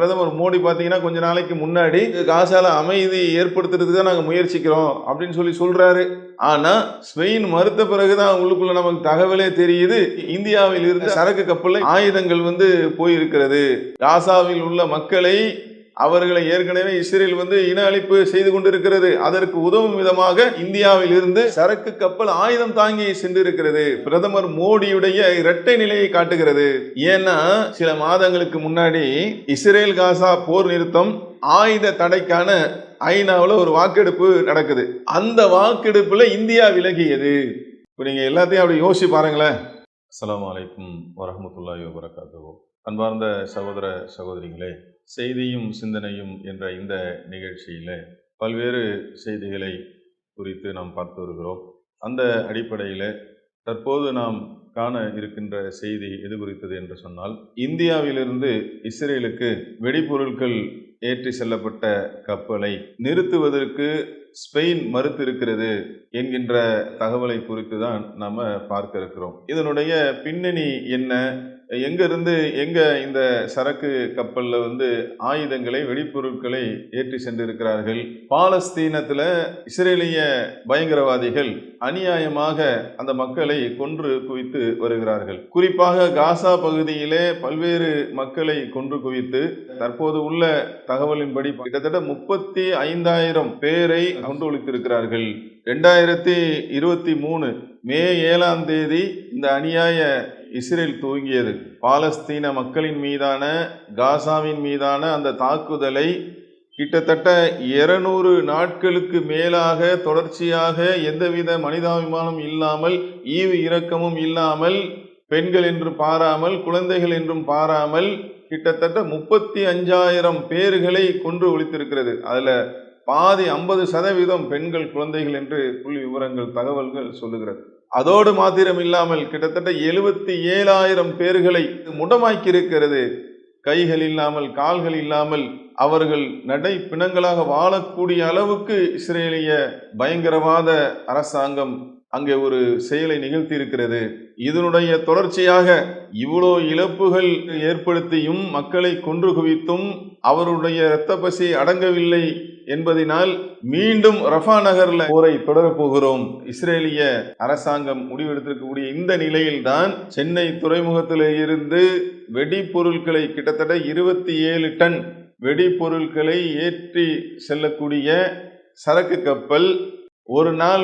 பிரதமர் மோடி பார்த்தீங்கன்னா கொஞ்ச நாளைக்கு முன்னாடி காசால அமைதி ஏற்படுத்துறதுக்கு தான் நாங்கள் முயற்சிக்கிறோம் அப்படின்னு சொல்றாரு. ஆனா ஸ்பெயின் மறுத்த பிறகுதான் உள்ளுக்குள்ள நமக்கு தகவலே தெரியுது, இந்தியாவில் இருந்து சரக்கு கப்பல் ஆயுதங்கள் போயிருக்கிறது. காசாவில் உள்ள மக்களை அவர்களை ஏற்கனவே இஸ்ரேல் இன அழிப்பு செய்து கொண்டிருக்கிறது. அதற்கு உதவும் விதமாக இந்தியாவில் இருந்து சரக்கு கப்பல் ஆயுதம் தாங்கி சென்றிருக்கிறது. பிரதமர் மோடியுடைய இரட்டை நிலையை காட்டுகிறது. ஏன்னா சில மாதங்களுக்கு முன்னாடி இஸ்ரேல் காசா போர் நிறுத்தம் ஆயுத தடைக்கான ஐநாவில் ஒரு வாக்கெடுப்பு நடக்குது. அந்த வாக்கெடுப்புல இந்தியா விலகியது. இப்ப நீங்க எல்லாத்தையும் அப்படி யோசிச்சு பாருங்களேன். அஸ்ஸலாமு அலைக்கும் வரஹ்மத்துல்லாஹி வபரகாத்துஹு. அன்பார்ந்த சகோதர சகோதரிகளே, செய்தியும் சிந்தனையும் என்ற இந்த நிகழ்ச்சியில பல்வேறு செய்திகளை குறித்து நாம் பார்த்து வருகிறோம். அந்த அடிப்படையில் தற்போது நாம் காண இருக்கின்ற செய்தி எது குறித்தது என்று சொன்னால், இந்தியாவிலிருந்து இஸ்ரேலுக்கு வெடிபொருட்கள் ஏற்றி செல்லப்பட்ட கப்பலை நிறுத்துவதற்கு ஸ்பெயின் மறுத்திருக்கிறது என்கின்ற தகவலை குறித்து தான் நாம் பார்க்க இருக்கிறோம். இதனுடைய பின்னணி என்ன, எங்கிருந்து எங்க இந்த சரக்கு கப்பல்ல ஆயுதங்களை வெடிப்பொருட்களை ஏற்றி சென்றிருக்கிறார்கள்? பாலஸ்தீனத்துல இஸ்ரேலிய பயங்கரவாதிகள் அநியாயமாக அந்த மக்களை கொன்று குவித்து வருகிறார்கள். குறிப்பாக காசா பகுதியிலே பல்வேறு மக்களை கொன்று குவித்து தற்போது உள்ள தகவலின்படி கிட்டத்தட்ட 35,000 பேரை கொண்டு ஒழித்திருக்கிறார்கள். 2023 மே 7ஆம் தேதி இந்த அநியாய இஸ்ரேல் துவங்கியது. பாலஸ்தீன மக்களின் மீதான, காசாவின் மீதான அந்த தாக்குதலை கிட்டத்தட்ட 200 நாட்களுக்கு மேலாக தொடர்ச்சியாக எந்தவித மனிதாபிமானம் இல்லாமல், ஈவு இரக்கமும் இல்லாமல், பெண்கள் என்று பாராமல், குழந்தைகள் என்றும் பாராமல் கிட்டத்தட்ட 35,000 பேர்களை கொன்று ஒழித்திருக்கிறது. அதுல பாதி 50% பெண்கள், குழந்தைகள் என்று புள்ளி விவரங்கள், தகவல்கள் சொல்லுகிறது. அதோடு மாத்திரம் இல்லாமல் கிட்டத்தட்ட 77,000 பேர்களை முடமாக்கி இருக்கிறது. கைகள் இல்லாமல், கால்கள் இல்லாமல் அவர்கள் நடை பிணங்களாக வாழக்கூடிய அளவுக்கு இஸ்ரேலிய பயங்கரவாத அரசாங்கம் அங்கே ஒரு செயலை நிகழ்த்தி இருக்கிறது. இதனுடைய தொடர்ச்சியாக இவ்வளோ இழப்புகள் ஏற்படுத்தியும், மக்களை கொன்று குவித்தும் அவருடைய இரத்த பசி அடங்கவில்லை என்பதனால் மீண்டும் ரஃபா நகர்ல போரை தொடரப் போகிறோம் இஸ்ரேலிய அரசாங்கம் முடிவெடுத்திருக்கக்கூடிய இந்த நிலையில்தான் சென்னை துறைமுகத்தில் இருந்து வெடிப்பொருட்களை கிட்டத்தட்ட 27 டன் வெடிப்பொருட்களை ஏற்றி செல்லக்கூடிய சரக்கு கப்பல் ஒரு நாள்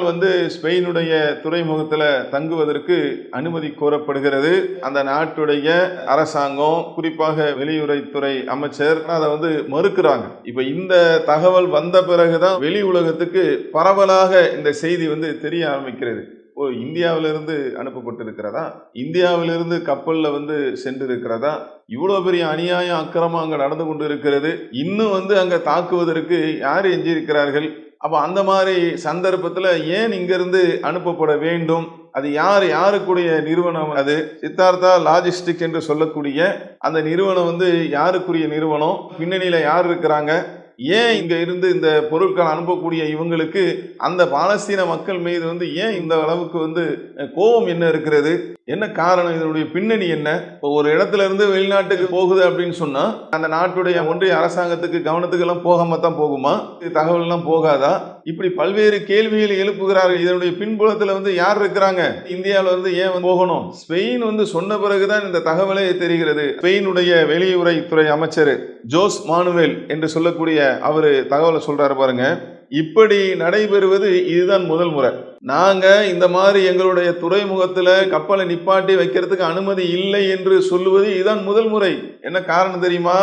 ஸ்பெயினுடைய துறைமுகத்துல தங்குவதற்கு அனுமதி கோரப்படுகிறது. அந்த நாட்டுடைய அரசாங்கம், குறிப்பாக வெளியுறவுத்துறை அமைச்சர் அதை மறுக்கிறாங்க. இப்ப இந்த தகவல் வந்த பிறகுதான் வெளி உலகத்துக்கு பரவலாக இந்த செய்தி தெரிய ஆரம்பிக்கிறது. இந்தியாவிலிருந்து அனுப்பப்பட்டிருக்கிறதா, இந்தியாவிலிருந்து கப்பல்ல சென்றிருக்கிறதா, இவ்வளவு பெரிய அநியாயம் அக்கிரமம் அங்க நடந்து கொண்டு இருக்கிறது. இன்னும் அங்க தாக்குவதற்கு யார் எஞ்சியிருக்கிறார்கள்? அப்ப அந்த மாதிரி சந்தர்ப்பத்துல ஏன் இங்கிருந்து அனுப்பப்பட வேண்டும்? அது யாருக்குடைய நிறுவனம்? அது சித்தார்த்தா லாஜிஸ்டிக் என்று சொல்லக்கூடிய அந்த நிறுவனம் யாருக்குரிய நிறுவனம்? பின்னணியில யார் இருக்கிறாங்க? ஏன் இங்க இருந்து இந்த பொருட்கள் அனுப்பக்கூடிய இவங்களுக்கு அந்த பாலஸ்தீன மக்கள் மீது ஏன் இந்த அளவுக்கு கோபம் என்ன இருக்கிறது? என்ன காரணம்? இதனுடைய பின்னணி என்ன? இப்போ ஒரு இடத்துல இருந்து வெளிநாட்டுக்கு போகுது அப்படின்னு சொன்னா அந்த நாட்டுடைய ஒன்றிய அரசாங்கத்துக்கு கவனத்துக்கு எல்லாம் போகாம தான் போகுமா? தகவல் எல்லாம் போகாதா? இப்படி பல்வேறு கேள்விகளை எழுப்புகிறார்கள். இதனுடைய பின்புலத்துல யார் இருக்கிறாங்க? இந்தியாவில ஏன் போகணும்? ஸ்பெயின் சொன்ன பிறகுதான் இந்த தகவலே தெரிகிறது. ஸ்பெயினுடைய வெளியுறவுத்துறை அமைச்சர் ஜோஸ் மானுவேல் என்று சொல்லக்கூடிய அவரு தகவலை சொல்றாரு பாருங்க. இப்படி நடைபெறுவது இதுதான் முதல் முறை. நாங்க இந்த மாதிரி எங்களுடைய துறைமுகத்துல கப்பலை நிப்பாட்டி வைக்கிறதுக்கு அனுமதி இல்லை என்று சொல்லுவது இதுதான் முதல் முறை. என்ன காரணம் தெரியுமா?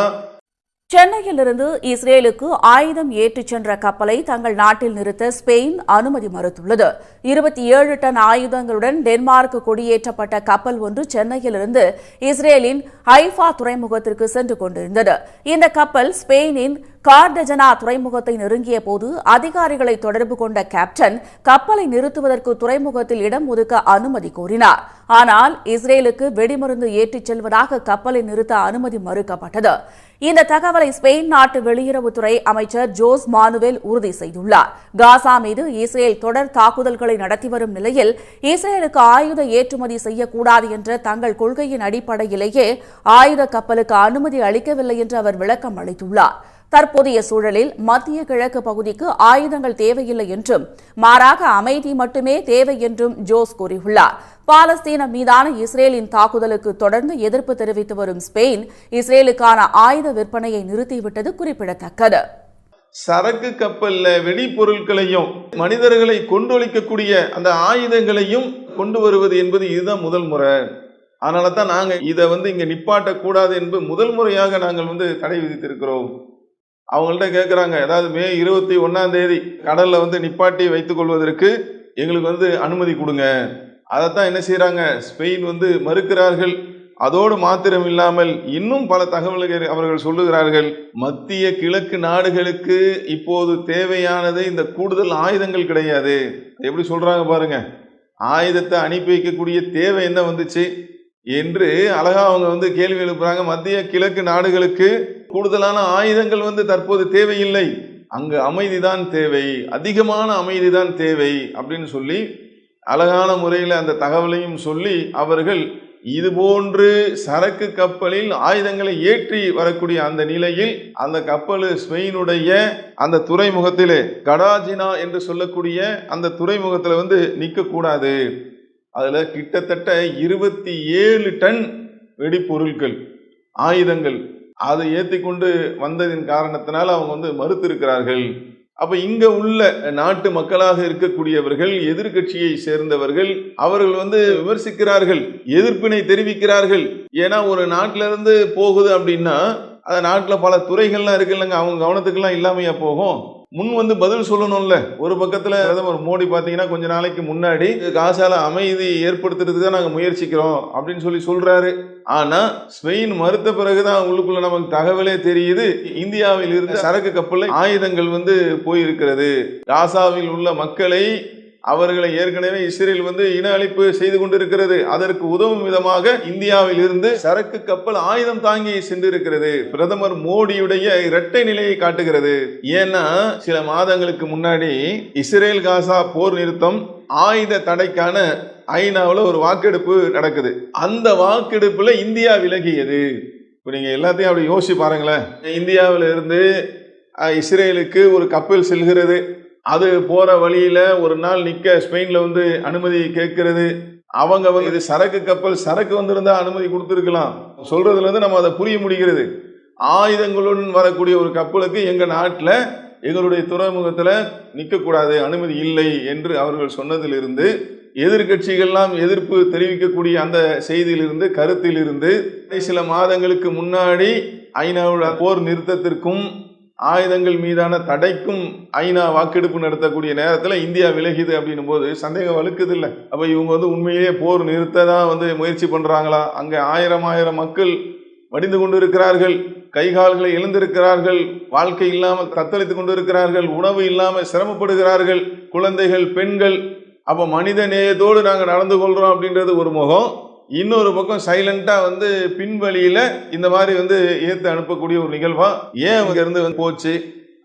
சென்னையிலிருந்து இஸ்ரேலுக்கு ஆயுதம் ஏற்றிச் சென்ற கப்பலை தங்கள் நாட்டில் நிறுத்த ஸ்பெயின் அனுமதி மறுத்துள்ளது. 27 டன் ஆயுதங்களுடன் டென்மார்க் கொடியேற்றப்பட்ட கப்பல் ஒன்று சென்னையிலிருந்து இஸ்ரேலின் ஹைஃபா துறைமுகத்திற்கு சென்று கொண்டிருந்தது. இந்த கப்பல் ஸ்பெயினின் கார்டஜனா துறைமுகத்தை நெருங்கிய போது அதிகாரிகளை தொடர்பு கொண்ட கேப்டன் கப்பலை நிறுத்துவதற்கு துறைமுகத்தில் இடம் ஒதுக்க அனுமதி கோரினார். ஆனால் இஸ்ரேலுக்கு வெடிமருந்து ஏற்றிச் செல்வதாக கப்பலை நிறுத்த அனுமதி மறுக்கப்பட்டது. இந்த தகவலை ஸ்பெயின் நாட்டு வெளியுறவுத்துறை அமைச்சர் ஜோஸ் மானுவேல் உறுதி செய்துள்ளார். காசா மீது இஸ்ரேல் தொடர் தாக்குதல்களை நடத்தி வரும் நிலையில் இஸ்ரேலுக்கு ஆயுத ஏற்றுமதி செய்யக்கூடாது என்ற தங்கள் கொள்கையின் அடிப்படையிலேயே ஆயுத கப்பலுக்கு அனுமதி அளிக்கவில்லை என்று அவர் விளக்கம் அளித்துள்ளார். தற்போதைய சூழலில் மத்திய கிழக்கு பகுதிக்கு ஆயுதங்கள் தேவையில்லை என்றும் மாறாக அமைதி மட்டுமே தேவை என்றும் ஜோஸ் கூறியுள்ளார். பாலஸ்தீனம் மீதான இஸ்ரேலின் தாக்குதலுக்கு தொடர்ந்து எதிர்ப்பு தெரிவித்து வரும் ஸ்பெயின் இஸ்ரேலுக்கான ஆயுத விற்பனையை நிறுத்திவிட்டது குறிப்பிடத்தக்கது. சரக்கு கப்பல்ல வெடிப்பொருட்களையும் மனிதர்களை கொன்றொழிக்கக்கூடிய அந்த ஆயுதங்களையும் கொண்டு வருவது என்பது இதுதான் முதல் முறை. அதனால தான் நாங்கள் இதை இங்க நிப்பாட்டக்கூடாது என்பது முதல் முறையாக நாங்கள் தடை விதித்திருக்கிறோம். அவங்கள்ட்ட கேட்குறாங்க, அதாவது மே 21 கடல்ல நிப்பாட்டி வைத்துக் கொள்வதற்கு எங்களுக்கு அனுமதி கொடுங்க. அதைத்தான் என்ன செய்யறாங்க, ஸ்பெயின் மறுக்கிறார்கள். அதோடு மாத்திரம் இல்லாமல் இன்னும் பல தகவல்கள் அவர்கள் சொல்லுகிறார்கள். மத்திய கிழக்கு நாடுகளுக்கு இப்போது தேவையானது இந்த கூடுதல் ஆயுதங்கள் கிடையாது. எப்படி சொல்றாங்க பாருங்க, ஆயுதத்தை அனுப்பி வைக்கக்கூடிய தேவை என்ன வந்துச்சு என்று அழகா அவங்க கேள்வி எழுப்புறாங்க. மத்திய கிழக்கு நாடுகளுக்கு கூடுதலான ஆயுதங்கள் தற்போது தேவையில்லை, அங்கு அமைதிதான் தேவை, அதிகமான அமைதிதான் தேவை அப்படின்னு சொல்லி அழகான முறையில் அந்த தகவலையும் சொல்லி அவர்கள் இதுபோன்று சரக்கு கப்பலில் ஆயுதங்களை ஏற்றி வரக்கூடிய அந்த நிலையில் அந்த கப்பல் ஸ்பெயினுடைய அந்த துறைமுகத்திலே கடாஜினா என்று சொல்லக்கூடிய அந்த துறைமுகத்தில் நிற்கக்கூடாது. அதுல கிட்டத்தட்ட 27 டன் வெடிப்பொருட்கள் ஆயுதங்கள் அதை ஏற்றி கொண்டு வந்ததின் காரணத்தினால் அவங்க மறுத்திருக்கிறார்கள். அப்ப இங்க உள்ள நாட்டு மக்களாக இருக்கக்கூடியவர்கள், எதிர்கட்சியை சேர்ந்தவர்கள், அவர்கள் விமர்சிக்கிறார்கள், எதிர்ப்பினை தெரிவிக்கிறார்கள். ஏன்னா ஒரு நாட்டில இருந்து போகுது அப்படின்னா அந்த நாட்டில் பல துறைகள்லாம் இருக்கு இல்லைங்க, அவங்க கவனத்துக்கெல்லாம் இல்லாமையா போகும். முன் பதில் சொல்லணும்ல. ஒரு பக்கத்துல பிரதமர் மோடி பாத்தீங்கன்னா கொஞ்ச நாளைக்கு முன்னாடி காசால அமைதி ஏற்படுத்துறதுக்கு தான் நாங்க முயற்சிக்கிறோம் அப்படின்னு சொல்றாரு. ஆனா ஸ்பெயின் மறுத்த பிறகுதான் உள்ளுக்குள்ள நமக்கு தகவலே தெரியுது, இந்தியாவில் இருந்து சரக்கு கப்பல் ஆயுதங்கள் போயிருக்கிறது. காசாவில் உள்ள மக்களை அவர்களை ஏற்கனவே இஸ்ரேல் இன அழிப்பு செய்து கொண்டிருக்கிறது. அதற்கு உதவும் விதமாக இந்தியாவில் இருந்து சரக்கு கப்பல் ஆயுதம் தாங்கி சென்றிருக்கிறது. பிரதமர் மோடியுடைய இரட்டை நிலையை காட்டுகிறது. ஏன்னா சில மாதங்களுக்கு முன்னாடி இஸ்ரேல் காசா போர் நிறுத்தம் ஆயுத தடைக்கான ஐநாவில் ஒரு வாக்கெடுப்பு நடக்குது. அந்த வாக்கெடுப்புல இந்தியா விலகியது. இப்ப நீங்க எல்லாத்தையும் அப்படி யோசிச்சு பாருங்களேன். இந்தியாவில இருந்து இஸ்ரேலுக்கு ஒரு கப்பல் செல்கிறது. அது போற வழியில ஒரு நாள் நிக்க ஸ்பெயின்ல அனுமதி கேட்கிறது. அவங்க இது சரக்கு கப்பல், சரக்கு வந்திருந்தா அனுமதி கொடுத்திருக்கலாம். சொல்றதுல நம்ம அதை புரிய முடிகிறது. ஆயுதங்களுடன் வரக்கூடிய ஒரு கப்பலுக்கு எங்க நாட்டுல எங்களுடைய துறைமுகத்துல நிற்கக்கூடாது, அனுமதி இல்லை என்று அவர்கள் சொன்னதிலிருந்து எதிர்கட்சிகள்லாம் எதிர்ப்பு தெரிவிக்கக்கூடிய அந்த செய்தியிலிருந்து, கருத்திலிருந்து சில மாதங்களுக்கு முன்னாடி ஐநாவோட போர் நிறுத்தத்திற்கும் ஆயுதங்கள் மீதான தடைக்கும் ஐநா வாக்கெடுப்பு நடத்தக்கூடிய நேரத்தில் இந்தியா விலகிது அப்படின்னும் போது சந்தேகம் வலுக்குது இல்லை. அப்ப இவங்க உண்மையிலேயே போர் நிறுத்த தான் முயற்சி பண்றாங்களா? அங்க ஆயிரம் மக்கள் வடிந்து கொண்டு இருக்கிறார்கள், கைகால்களை இழந்திருக்கிறார்கள், வாழ்க்கை இல்லாமல் தத்தளித்துக் கொண்டு இருக்கிறார்கள், உணவு இல்லாமல் சிரமப்படுகிறார்கள், குழந்தைகள், பெண்கள். அப்ப மனித நேயத்தோடு நாங்கள் நடந்து கொள்றோம் அப்படின்றது ஒரு முகம். இன்னொரு பக்கம் சைலண்டா பின்வழியில இந்த மாதிரி ஏத்து அனுப்பக்கூடிய ஒரு நிகழ்வா ஏன் அவங்க இருந்து போச்சு?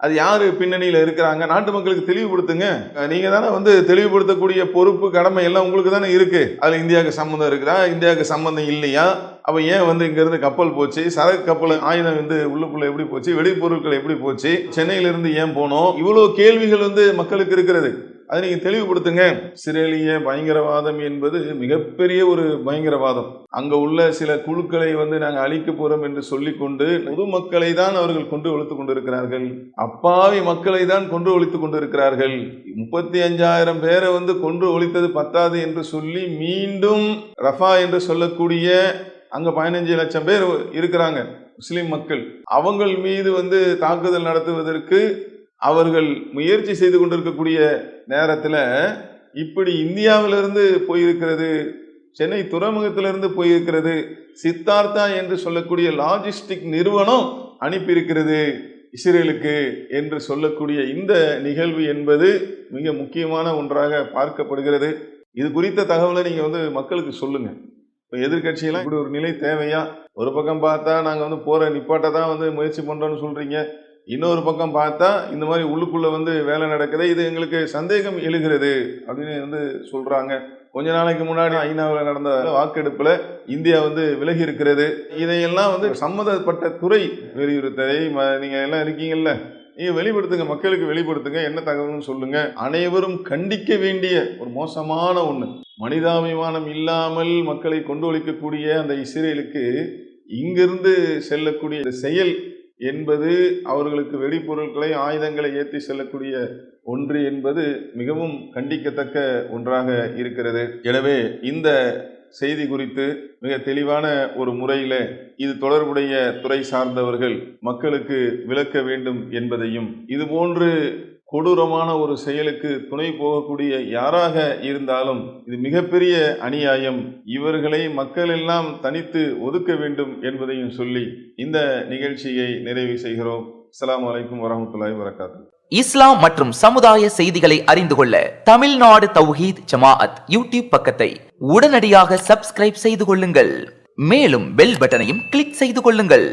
அது யாரு பின்னணியில இருக்கிறாங்க? நாட்டு மக்களுக்கு தெளிவுபடுத்துங்க. நீங்க தானே தெளிவுபடுத்தக்கூடிய பொறுப்பு, கடமை எல்லாம் உங்களுக்கு தானே இருக்கு. அதுல இந்தியாவுக்கு சம்மந்தம் இருக்குதா, இந்தியாவுக்கு சம்மந்தம் இல்லையா? அப்ப ஏன் இங்க இருந்து கப்பல் போச்சு, சரக்கு கப்பல் ஆயுதம் உள்ளுக்குள்ள எப்படி போச்சு, வெடிப்பொருட்கள் எப்படி போச்சு, சென்னையில இருந்து ஏன் போனோம்? இவ்வளவு கேள்விகள் மக்களுக்கு இருக்கிறது. அதை நீங்க தெளிவுபடுத்துங்க. இஸ்ரேலிய பயங்கரவாதம் என்பது மிகப்பெரிய ஒரு பயங்கரவாதம். அங்க உள்ள சில குழுக்களை நாங்க அழிக்க போறோம் என்று சொல்லிக்கொண்டு பொதுமக்களை தான் அவர்கள் கொண்டு ஒழித்துக் கொண்டிருக்கிறார்கள். அப்பாவி மக்களை தான் கொண்டு ஒழித்துக் கொண்டிருக்கிறார்கள். 35,000 பேரை கொண்டு ஒழித்தது பத்தாது என்று சொல்லி மீண்டும் ரஃபா என்று சொல்லக்கூடிய அங்க 15 லட்சம் பேர் இருக்கிறாங்க முஸ்லிம் மக்கள். அவங்கள் மீது தாக்குதல் நடத்துவதற்கு அவர்கள் முயற்சி செய்து கொண்டிருக்கக்கூடிய நேரத்தில் இப்படி இந்தியாவிலிருந்து போயிருக்கிறது, சென்னை துறைமுகத்திலிருந்து போயிருக்கிறது, சித்தார்த்தா என்று சொல்லக்கூடிய லாஜிஸ்டிக் நிறுவனம் அனுப்பியிருக்கிறது. இஸ்ரேலுக்கு என்று சொல்லக்கூடிய இந்த நிகழ்வு என்பது மிக முக்கியமான ஒன்றாக பார்க்கப்படுகிறது. இது குறித்த தகவலை நீங்க மக்களுக்கு சொல்லுங்க. இப்போ எதிர்கட்சியெல்லாம் இப்படி ஒரு நிலை தேவையா? ஒரு பக்கம் பார்த்தா நாங்க போற நிப்பாட்ட தான் முயற்சி பண்றோம்னு சொல்றீங்க, இன்னொரு பக்கம் பார்த்தா இந்த மாதிரி உள்ளுக்குள்ள வேலை நடக்குது, இது எங்களுக்கு சந்தேகம் எழுகிறது அப்படின்னு சொல்றாங்க. கொஞ்ச நாளைக்கு முன்னாடி ஐநாவில் நடந்த வாக்கெடுப்புல இந்தியா விலகி இருக்கிறது. இதையெல்லாம் சம்மந்தப்பட்ட துறை வெளியுறவுத்துறை நீங்க எல்லாம் இருக்கீங்கல்ல, நீங்க வெளிப்படுத்துங்க, மக்களுக்கு வெளிப்படுத்துங்க, என்ன தகவல்னு சொல்லுங்க. அனைவரும் கண்டிக்க வேண்டிய ஒரு மோசமான ஒண்ணு, மனிதாபிமானம் இல்லாமல் மக்களை கொண்டொழிக்கக்கூடிய அந்த இஸ்ரேலுக்கு இங்கிருந்து செல்லக்கூடிய செயல் என்பது, அவர்களுக்கு வெடிபொருட்களை ஆயுதங்களை ஏற்றி செல்லக்கூடிய ஒன்று என்பது மிகவும் கண்டிக்கத்தக்க ஒன்றாக இருக்கிறது. எனவே இந்த செய்தி குறித்து மிக தெளிவான ஒரு முறையில் இது தொடர்புடைய துறை சார்ந்தவர்கள் மக்களுக்கு விளக்க வேண்டும் என்பதையும், இதுபோன்று கொடூரமான ஒரு செயலுக்கு துணை போகக்கூடிய யாராக இருந்தாலும் இது மிகப்பெரிய அநியாயம், இவர்களை மக்கள் எல்லாம் தனித்து ஒதுக்க வேண்டும் என்பதையும் சொல்லி இந்த நிகழ்ச்சியை நிறைவு செய்கிறோம். அஸ்ஸலாமு அலைக்கும் வரஹ்மத்துல்லாஹி வபரகாத்துஹு. இஸ்லாம் மற்றும் சமுதாய செய்திகளை அறிந்து கொள்ள தமிழ்நாடு தௌஹீத் ஜமாஅத் யூடியூப் பக்கத்தை உடனடியாக சப்ஸ்கிரைப் செய்து கொள்ளுங்கள். மேலும் பெல் பட்டனையும் கிளிக் செய்து கொள்ளுங்கள்.